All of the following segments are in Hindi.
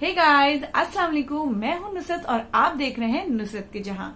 हे गाइस, अस्सलाम वालेकुम। मैं हूं नुसरत और आप देख रहे हैं नुसरत के जहां।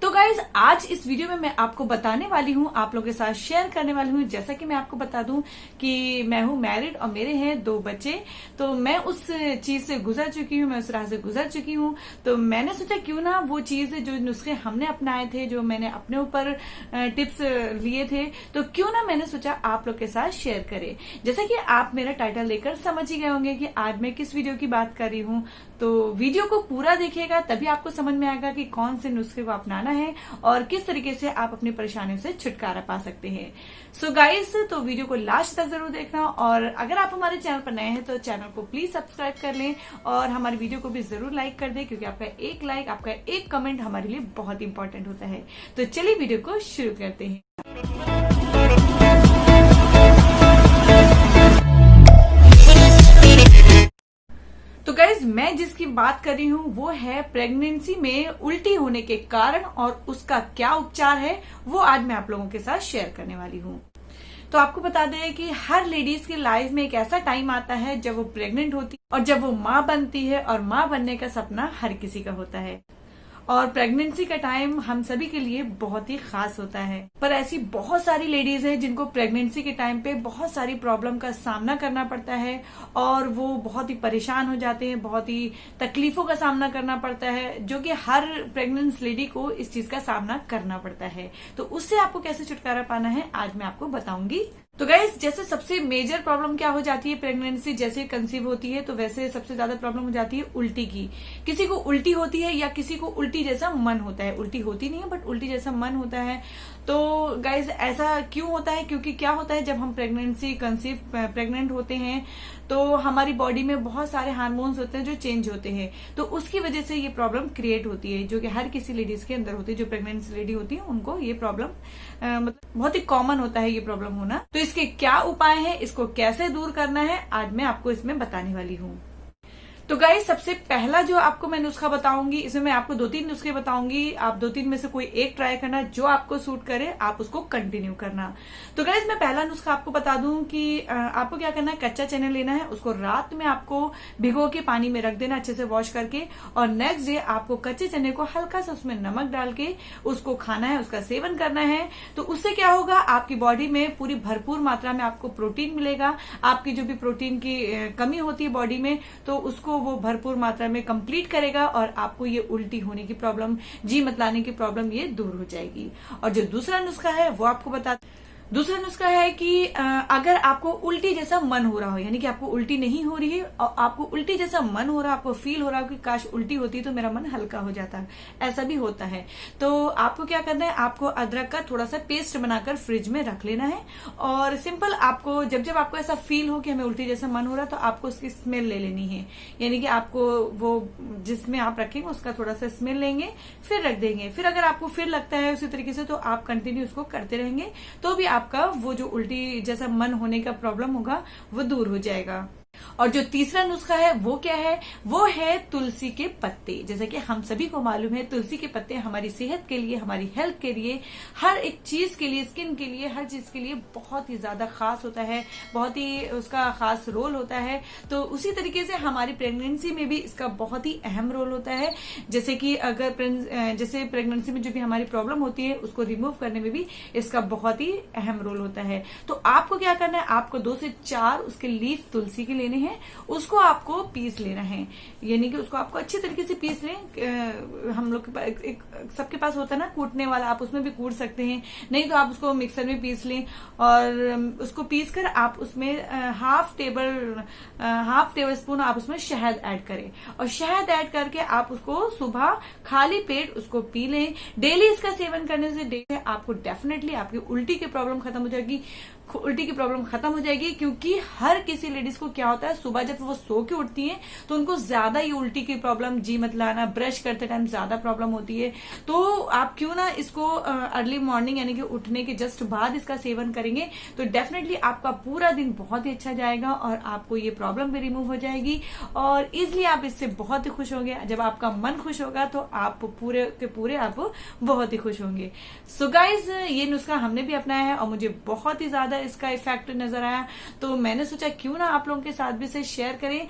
तो गाइस, आज इस वीडियो में मैं आपको बताने वाली हूं, आप लोगों के साथ शेयर करने वाली हूं। जैसा कि मैं आपको बता दूं कि मैं हूं मैरिड और मेरे हैं 2 बच्चे। तो मैं उस चीज से गुजर चुकी हूं, मैं उस राह से गुजर चुकी हूं। तो मैंने सोचा क्यों ना वो चीज जो नुस्खे हमने अपनाए थे, जो मैंने अपने ऊपर टिप्स लिए थे, तो क्यों ना मैंने सोचा आप लोग के साथ शेयर करें। जैसा कि आप मेरा टाइटल लेकर समझ ही गए होंगे कि आज मैं किस वीडियो की बात कर रही हूँ। तो वीडियो को पूरा देखिएगा, तभी आपको समझ में आएगा कि कौन से नुस्खे को अपनाना है और किस तरीके से आप अपनी परेशानियों से छुटकारा पा सकते हैं। सो गाइस, तो वीडियो को लास्ट तक जरूर देखना और अगर आप हमारे चैनल पर नए हैं तो चैनल को प्लीज सब्सक्राइब कर लें और हमारी वीडियो को भी जरूर लाइक कर दें, क्योंकि आपका एक लाइक, आपका एक कमेंट हमारे लिए बहुत इंपॉर्टेंट होता है। तो चलिए वीडियो को शुरू करते हैं। तो गाइज, मैं जिसकी बात कर रही हूँ वो है प्रेगनेंसी में उल्टी होने के कारण और उसका क्या उपचार है, वो आज मैं आप लोगों के साथ शेयर करने वाली हूँ। तो आपको बता दें कि हर लेडीज की लाइफ में एक ऐसा टाइम आता है जब वो प्रेग्नेंट होती है और जब वो माँ बनती है, और माँ बनने का सपना हर किसी का होता है। और प्रेगनेंसी का टाइम हम सभी के लिए बहुत ही खास होता है। पर ऐसी बहुत सारी लेडीज हैं जिनको प्रेगनेंसी के टाइम पे बहुत सारी प्रॉब्लम का सामना करना पड़ता है और वो बहुत ही परेशान हो जाते हैं, बहुत ही तकलीफों का सामना करना पड़ता है, जो कि हर प्रेग्नेंट लेडी को इस चीज का सामना करना पड़ता है। तो उससे आपको कैसे छुटकारा पाना है आज मैं आपको बताऊंगी। तो गाइस, जैसे सबसे मेजर प्रॉब्लम क्या हो जाती है प्रेगनेंसी जैसे कंसीव होती है, तो वैसे सबसे ज्यादा प्रॉब्लम हो जाती है उल्टी की। किसी को उल्टी होती है या किसी को उल्टी जैसा मन होता है। उल्टी होती नहीं है बट उल्टी जैसा मन होता है। तो गाइस, ऐसा क्यों होता है? क्योंकि क्या होता है, जब हम प्रेग्नेंट होते हैं तो हमारी बॉडी में बहुत सारे हार्मोन्स होते हैं जो चेंज होते हैं। तो उसकी वजह से ये प्रॉब्लम क्रिएट होती है, जो कि हर किसी लेडीज के अंदर होती है। जो प्रेग्नेंट लेडी होती है उनको ये प्रॉब्लम मतलब बहुत ही कॉमन होता है ये प्रॉब्लम होना। तो इसके क्या उपाय है, इसको कैसे दूर करना है, आज मैं आपको इसमें बताने वाली हूँ। तो गाइस, सबसे पहला जो आपको मैं नुस्खा बताऊंगी, इसमें मैं आपको 2-3 नुस्खे बताऊंगी। आप 2-3 में से कोई एक ट्राई करना, जो आपको सूट करे आप उसको कंटिन्यू करना। तो गाइस, मैं पहला नुस्खा आपको बता दूं कि आपको क्या करना है, कच्चा चना लेना है, उसको रात में आपको भिगो के पानी में रख देना अच्छे से वॉश करके, और नेक्स्ट डे आपको कच्चे चने को हल्का सा उसमें नमक डाल के उसको खाना है, उसका सेवन करना है। तो उससे क्या होगा, आपकी बॉडी में पूरी भरपूर मात्रा में आपको प्रोटीन मिलेगा। आपकी जो भी प्रोटीन की कमी होती है बॉडी में, तो उसको वो भरपूर मात्रा में कंप्लीट करेगा और आपको ये उल्टी होने की प्रॉब्लम, जी मतलाने की प्रॉब्लम, ये दूर हो जाएगी। और जो दूसरा नुस्खा है वो आपको दूसरा नुस्खा है कि अगर आपको उल्टी जैसा मन हो रहा हो, यानी कि आपको उल्टी नहीं हो रही है और आपको उल्टी जैसा मन हो रहा है, आपको फील हो रहा है कि काश उल्टी होती तो मेरा मन हल्का हो जाता है, ऐसा भी होता है। तो आपको क्या करना है, आपको अदरक का थोड़ा सा पेस्ट बनाकर फ्रिज में रख लेना है। और सिंपल आपको जब जब आपको ऐसा फील हो कि हमें उल्टी जैसा मन हो रहा है, तो आपको उसकी स्मेल ले लेनी है। यानी कि आपको वो जिसमें आप रखेंगे उसका थोड़ा सा स्मेल लेंगे, फिर रख देंगे। फिर अगर आपको फिर लगता है उसी तरीके से, तो आप कंटिन्यू उसको करते रहेंगे, तो भी आपका वो जो उल्टी जैसा मन होने का प्रॉब्लम होगा वो दूर हो जाएगा। और जो तीसरा नुस्खा है वो क्या है, वो है तुलसी के पत्ते। जैसे कि हम सभी को मालूम है, तुलसी के पत्ते हमारी सेहत के लिए, हमारी हेल्थ के लिए, हर एक चीज के लिए, स्किन के लिए, हर चीज के लिए बहुत ही ज्यादा खास होता है, बहुत ही उसका खास रोल होता है। तो उसी तरीके से हमारी प्रेगनेंसी में भी इसका बहुत ही अहम रोल होता है। जैसे कि जैसे प्रेगनेंसी में जो भी हमारी प्रॉब्लम होती है उसको रिमूव करने में भी इसका बहुत ही अहम रोल होता है। तो आपको क्या करना है, आपको 2 से 4 उसके लीफ तुलसी के लेने हैं, उसको आपको पीस लेना है। यानी कि उसको आपको अच्छी तरीके से पीस लें। हम लोग सबके पास होता है ना कूटने वाला, आप उसमें भी कूट सकते हैं, नहीं तो आप उसको मिक्सर में पीस लें। और उसको पीस कर आप उसमें हाफ टेबल स्पून आप उसमें शहद ऐड करें, और शहद ऐड करके आप उसको सुबह खाली पेट उसको पी लें। डेली इसका सेवन करने से आपको डेफिनेटली आपकी उल्टी की प्रॉब्लम खत्म हो जाएगी। क्योंकि हर किसी लेडीज को क्या होता है, सुबह जब वो सो के उठती हैं तो उनको ज्यादा ये उल्टी की प्रॉब्लम, जी मतलाना, ब्रश करते टाइम ज्यादा प्रॉब्लम होती है। तो आप क्यों ना इसको अर्ली मॉर्निंग यानी कि उठने के जस्ट बाद इसका सेवन करेंगे, तो डेफिनेटली आपका पूरा दिन बहुत ही अच्छा जाएगा और आपको ये प्रॉब्लम भी रिमूव हो जाएगी और इजिली आप इससे बहुत ही खुश होंगे। जब आपका मन खुश होगा तो आप पूरे के पूरे आप बहुत ही खुश होंगे। सो गाइज, ये नुस्खा हमने भी अपनाया है और मुझे बहुत ही ज्यादा इसका इफेक्ट नजर आया, तो मैंने सोचा क्यों ना आप लोगों के साथ साथ भी इसे शेयर करें।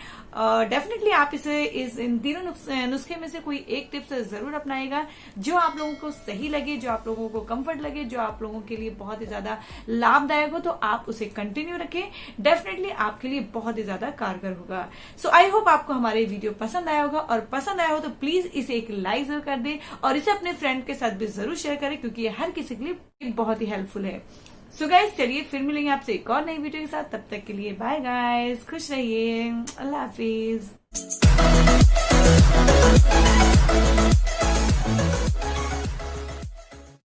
डेफिनेटली आप इसे इन तीनों नुस्खे में से कोई एक टिप्स जरूर अपनाएगा जो आप लोगों को सही लगे, जो आप लोगों को कंफर्ट लगे, जो आप लोगों के लिए बहुत ही ज्यादा लाभदायक हो, तो आप उसे कंटिन्यू रखें। डेफिनेटली आपके लिए बहुत ही ज्यादा कारगर होगा। सो आई होप आपको हमारे वीडियो पसंद आया होगा, और पसंद आया हो तो प्लीज इसे एक लाइक जरूर कर दें और इसे अपने फ्रेंड के साथ भी जरूर शेयर करें, क्योंकि ये हर किसी के लिए बहुत ही हेल्पफुल है। सो गाइज, चलिए फिर मिलेंगे आपसे एक और नई वीडियो के साथ। तब तक के लिए बाय गाइज, खुश रहिए, अल्लाह हाफिज।